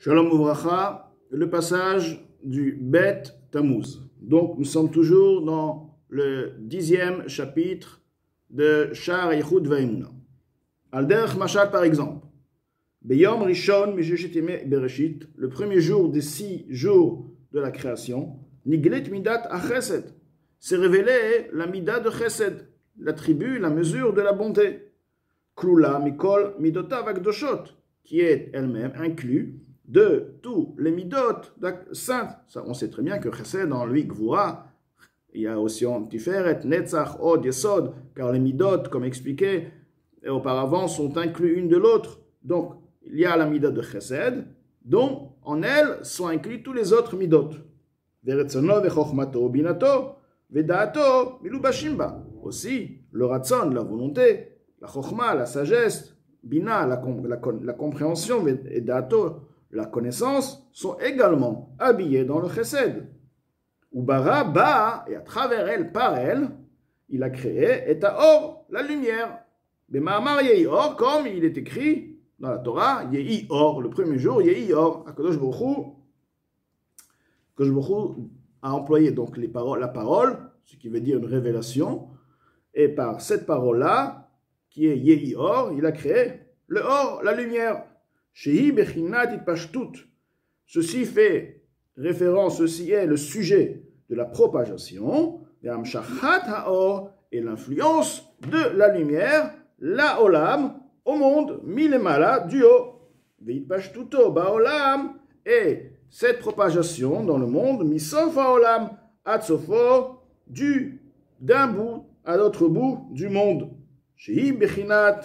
Shalom Uvracha, le passage du Bet Tammuz. Donc nous sommes toujours dans le 10e chapitre de Sha'ar Yichud Va'emuna. Al derech mashal par exemple. Beyom Rishon Misheshet Yemei Bereshit, le premier jour des 6 jours de la création, Niglet Midat HaChesed, s'est révélé la Midat de Chesed, l'attribut, la mesure de la bonté. Klula Mikol Midotav Akdoshot, qui est elle-même inclus de tous les midot saintes. Ça, on sait très bien que Chesed, dans lui, Gvura, il y a aussi en Tiferet, Netzach, Od, Yesod, car les midot, comme expliqué auparavant, sont inclus une de l'autre. Donc, il y a la midot de Chesed, dont en elle sont inclus tous les autres midot. Veretzono, Vechokmato, Binato, Vedato, Milubashimba. Aussi, le Ratzon, la volonté, la Chokhma, la sagesse, Bina, la compréhension, et Dato, la connaissance, sont également habillés dans le Chesed. Ubara ba, et à travers elle, par elle, il a créé et or, la lumière. Bema'amar Yehi Or, comme il est écrit dans la Torah, Yehi Or, le premier jour, Yehi Or. Akadosh Baruch Hu a employé donc la parole, ce qui veut dire une révélation, et par cette parole-là, qui est Yehi Or, il a créé le Or, la lumière. Shehi bechinat itpashtut. Ceci fait référence, ceci est le sujet de la propagation, et l'influence de la lumière, la olam, au monde, milemala, du haut. Veitpashtuto baolam, et cette propagation dans le monde, misof haolam, atsofo, d'un bout à l'autre bout du monde. Shehi bechinat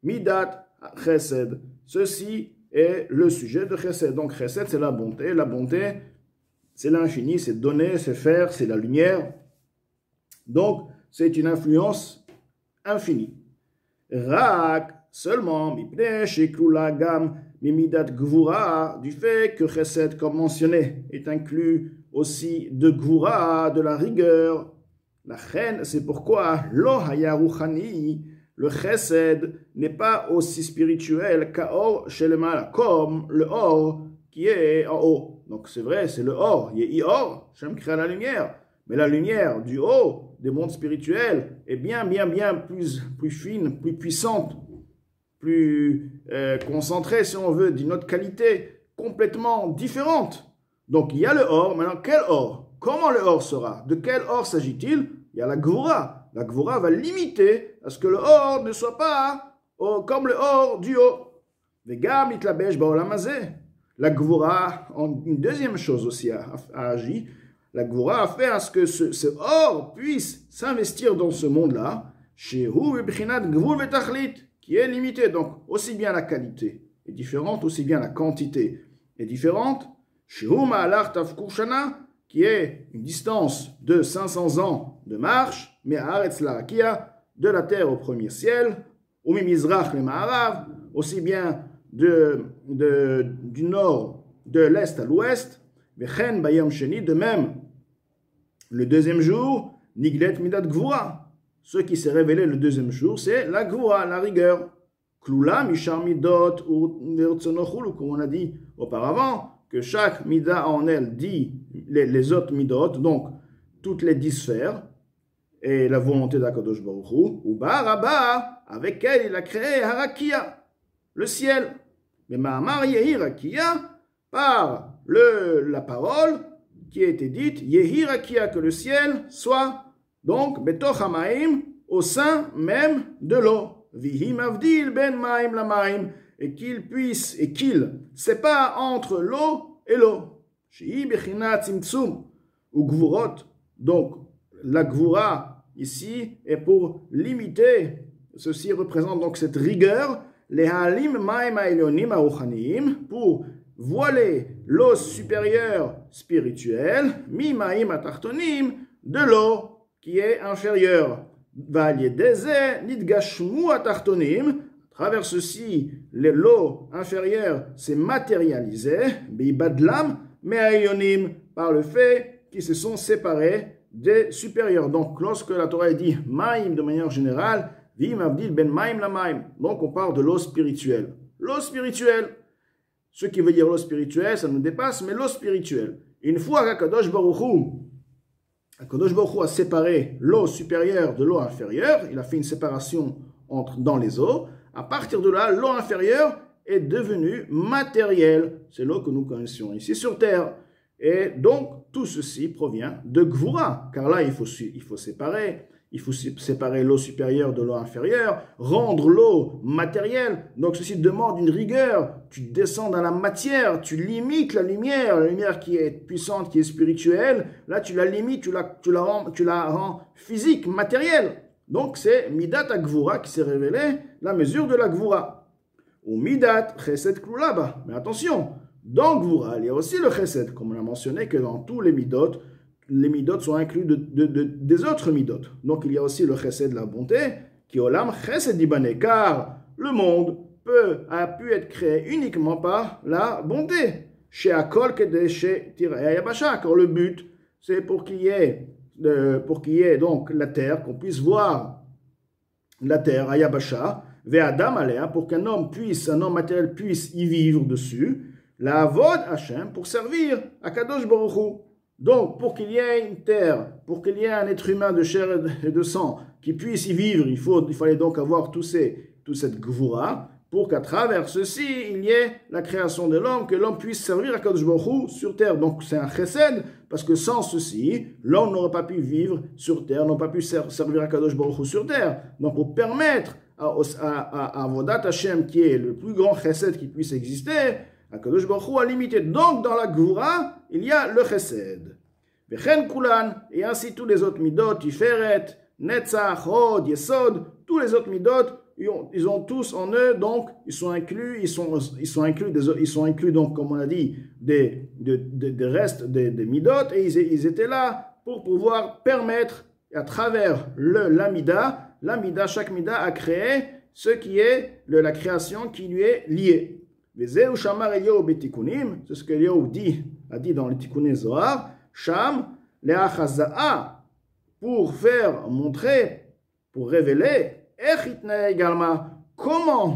midat chesed. Ceci est le sujet de Chesed. Donc Chesed, c'est la bonté. La bonté, c'est l'infini, c'est donner, c'est faire, c'est la lumière. Donc, c'est une influence infinie. Rak, seulement, mipne sheklula gam mimidat gvura, du fait que Chesed, comme mentionné, est inclus aussi de gvura, de la rigueur. La reine, c'est pourquoi lo haya ruchani, le chesed n'est pas aussi spirituel qu'or chez le mal, comme le or qui est en haut. Donc c'est vrai, c'est le or, Yehi Or, Shem crée la lumière. Mais la lumière du haut, des mondes spirituels, est bien plus fine, plus puissante, plus concentrée, si on veut, d'une autre qualité, complètement différente. Donc il y a le or, maintenant quel or? Comment le or sera? De quel or s'agit-il? Il y a la Gvura. La Gvura va limiter à ce que le or ne soit pas comme le or du haut. Vegam itlabesh ba'olam hazeh. La Gvura, une deuxième chose aussi a agi. La Gvura a fait à ce que ce or puisse s'investir dans ce monde-là, shehu b'bchinat gvul v'tachlit, qui est limité. Donc, aussi bien la qualité est différente, aussi bien la quantité est différente. Shehu ma'alach tavkur shana, qui est une distance de 500 ans de marche, mais à Haaretz La'akia, de la terre au premier ciel, ou Mimizrach le Ma'arav, aussi bien du nord, de l'est à l'ouest, Vechen Bayom Sheni, de même, le deuxième jour, Niglet Midat Gvura. Ce qui s'est révélé le deuxième jour, c'est la Gvura, la rigueur. Klula Mishar Midot, comme on a dit auparavant, que chaque mida en elle dit les autres midot, donc toutes les 10 sphères, et la volonté d'Akadosh Baruch Hu, ou Baraba, avec elle il a créé Harakia, le ciel. Mais Ma'amar Yehi Rakia, par la parole qui a été dite, Yehi Rakia, que le ciel soit, donc, Betoch HaMaim, au sein même de l'eau. Vihi Mavdil Ben Maim la Maim, et qu'il puisse, et qu'il sépare entre l'eau et l'eau. Shehi Bechinat Tzimtzum, ou Gvurot, donc la Gvura ici est pour limiter, ceci représente donc cette rigueur, les Halim Maim Ha'elyonim Ha'ruchaniim, pour voiler l'eau supérieure spirituelle, Mi Maim Ha'tartonim, de l'eau qui est inférieure. Va'al-yedeze Nidgashmu Ha'tartonim, à travers ceci, l'eau inférieure s'est matérialisée, Beibadlam Me'ayonim, par le fait qu'ils se sont séparés des supérieurs. Donc, lorsque la Torah dit Maïm de manière générale, Vim Avdil Ben Maïm la Maïm. Donc, on parle de l'eau spirituelle. L'eau spirituelle, Ce qui veut dire l'eau spirituelle, ça nous dépasse, mais l'eau spirituelle. Une fois qu'Akadosh Baruch Hu a séparé l'eau supérieure de l'eau inférieure, il a fait une séparation dans les eaux, à partir de là, l'eau inférieure est devenue matérielle. C'est l'eau que nous connaissions ici sur Terre. Et donc, tout ceci provient de Gvura, car là, il faut séparer. Il faut séparer l'eau supérieure de l'eau inférieure, rendre l'eau matérielle. Donc, ceci demande une rigueur. Tu descends dans la matière, tu limites la lumière qui est puissante, qui est spirituelle. Là, tu la limites, tu la rends physique, matérielle. Donc, c'est Midat Gvura qui s'est révélé la mesure de la Gvura. Ou Midat Chesed Klulaba. Mais attention, dans Gvura, il y a aussi le Chesed, comme on a mentionné que dans tous les midot sont inclus des autres midot. Donc il y a aussi le Chesed, la bonté, qui olam Chesed ibane, car le monde a pu être créé uniquement par la bonté. Chez Akol Kedeshe Tirei Yabasha, car le but, c'est pour qu'il y ait donc la terre, qu'on puisse voir la terre, Ayabasha, Ve'adam Alea, pour un homme matériel puisse y vivre dessus, la Avod Hashem, pour servir à Kadosh Baruch Hu. Donc, pour qu'il y ait une terre, pour qu'il y ait un être humain de chair et de sang qui puisse y vivre, il fallait donc avoir toute cette Gvura, pour qu'à travers ceci, il y ait la création de l'homme, que l'homme puisse servir à Kadosh Baruch Hu sur terre. Donc, c'est un chesed, parce que sans ceci, l'homme n'aurait pas pu vivre sur terre, n'aurait pas pu servir à Kadosh Baruch Hu sur terre. Donc, pour permettre à Avodat Hashem, qui est le plus grand chesed qui puisse exister, Akadosh Baruch Hu a limité. Donc, dans la Gvura, il y a le Chesed. Vechen Kulan, et ainsi tous les autres midot, Tiferet, Netzach, Hod, Yesod, tous les autres midot, ils ont tous en eux, donc, ils sont inclus, donc, comme on a dit, des restes des midot, et ils étaient là pour pouvoir permettre, à travers l'amida, chaque mida a créé ce qui est la création qui lui est liée. C'est ce que Eliyahu a dit dans le Tikkuné Zohar, Sham le'achaza'a, pour faire montrer, pour révéler, comment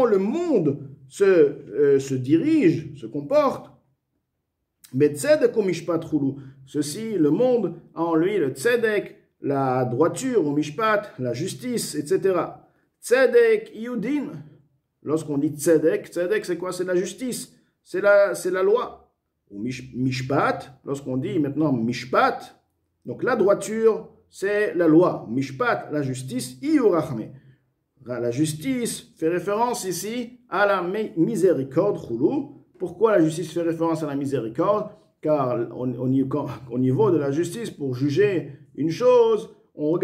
le monde se dirige, se comporte. Ceci, le monde a en lui le tzedek, la droiture, ou mishpat, la justice, etc. Tzedek yudin. Lorsqu'on dit tzedek, c'est quoi? C'est la justice, c'est la loi. Ou mishpat, lorsqu'on dit maintenant mishpat, donc la droiture, c'est la loi. Mishpat, la justice, iyurachme. La justice fait référence ici à la miséricorde, choulou. Pourquoi la justice fait référence à la miséricorde? Car au niveau de la justice, pour juger une chose, on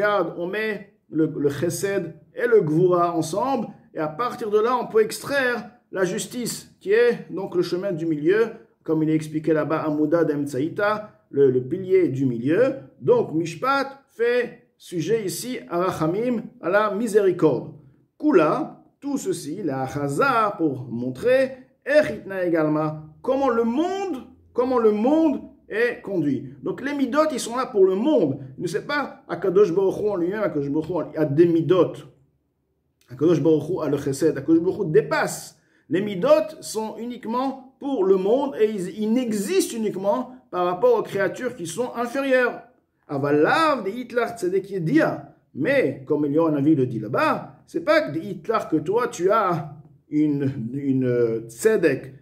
met le chesed et le gvura ensemble, et à partir de là, on peut extraire la justice, qui est donc le chemin du milieu, comme il est expliqué là-bas, Amuda d'Emtsaïta, le pilier du milieu. Donc, Mishpat fait sujet ici à Rachamim, à la miséricorde. Kula, tout ceci, la Chaza, pour montrer, Echitna également, comment le monde est conduit. Donc, les midot, ils sont là pour le monde. Ne c'est pas Akadosh Baruch Hu en lui-même, Akadosh Baruch Hu a des midot. Akadosh Baruch Hu a le chesed, Akadosh Baruch Hu dépasse. Les midot sont uniquement pour le monde et ils n'existent uniquement par rapport aux créatures qui sont inférieures. Avalav de Hitlar tzedek yedia. Mais, comme Eliyahu Hanavi le dit là-bas, c'est pas que de Hitlar que toi tu as une tzedek,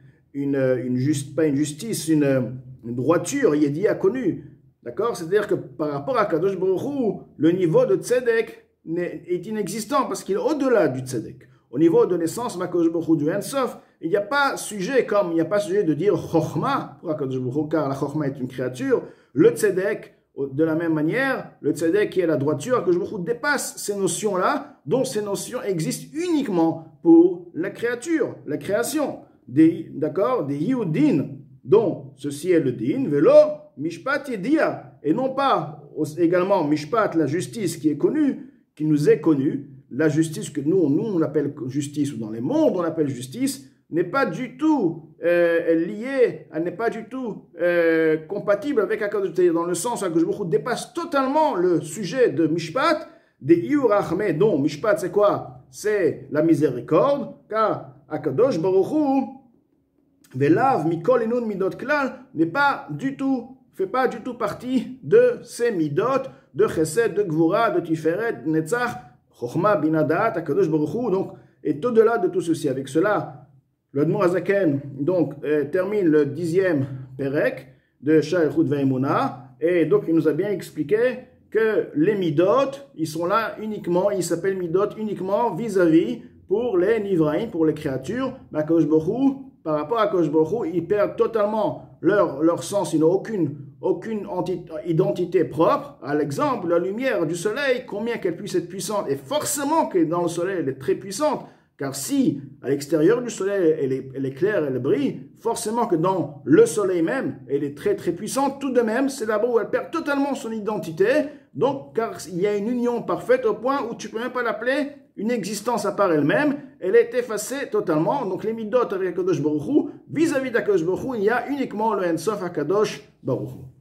pas une justice, une droiture, yedia connue. D'accord? C'est-à-dire que par rapport à Kadosh Baruch Hu, le niveau de tzedek est inexistant parce qu'il est au-delà du tzedek. Au niveau de l'essence, Kadosh Baruch Hu du Ensof, il n'y a pas sujet de dire chokhma pour Kadosh Baruch Hu, car la chokhma est une créature. Le tzedek, de la même manière, le tzedek qui est la droiture, Kadosh Baruch Hu dépasse ces notions-là, dont ces notions existent uniquement pour la créature, la création. D'accord? Des yudin, dont ceci est le din, velo, mishpat yedia, et non pas également mishpat, la justice qui est connue, qui nous est connue, la justice que nous on appelle justice, ou dans les mondes on appelle justice, n'est pas du tout liée, elle n'est pas du tout compatible avec Akadosh, dans le sens où Akadosh Baruch Hu dépasse totalement le sujet de Mishpat, des Iurachme, dont Mishpat c'est quoi? C'est la miséricorde, car Akadosh Baruch Hu, Velav Mikol Inun Midot Klal, fait pas du tout partie de ces midot, de Chesed, de Gvura, de Tiferet, de Netzach, Chochma, Binadat, Akadosh Baruch Hu, donc, est au-delà de tout ceci. Avec cela, le Admor Hazaken donc termine le 10e Perek de Sha'echut Ve'emuna, et donc il nous a bien expliqué que les midot, ils sont là uniquement, ils s'appellent midot uniquement vis-à-vis pour les nivraïm, pour les créatures. Akadosh Baruch Hu, par rapport à Akadosh Baruch Hu, ils perdent totalement leur sens, ils n'ont aucune identité propre. À l'exemple, la lumière du soleil, combien qu'elle puisse être puissante, et forcément que dans le soleil elle est très puissante, car si à l'extérieur du soleil elle est claire, elle brille, forcément que dans le soleil même elle est très très puissante. Tout de même, c'est là-bas où elle perd totalement son identité, donc car il y a une union parfaite au point où tu ne peux même pas l'appeler une existence à part elle-même, elle est effacée totalement. Donc les midot avec Akadosh Baruch Hu, vis-à-vis d'Akadosh Baruch Hu, il y a uniquement le Ensof Akadosh Baruch Hu.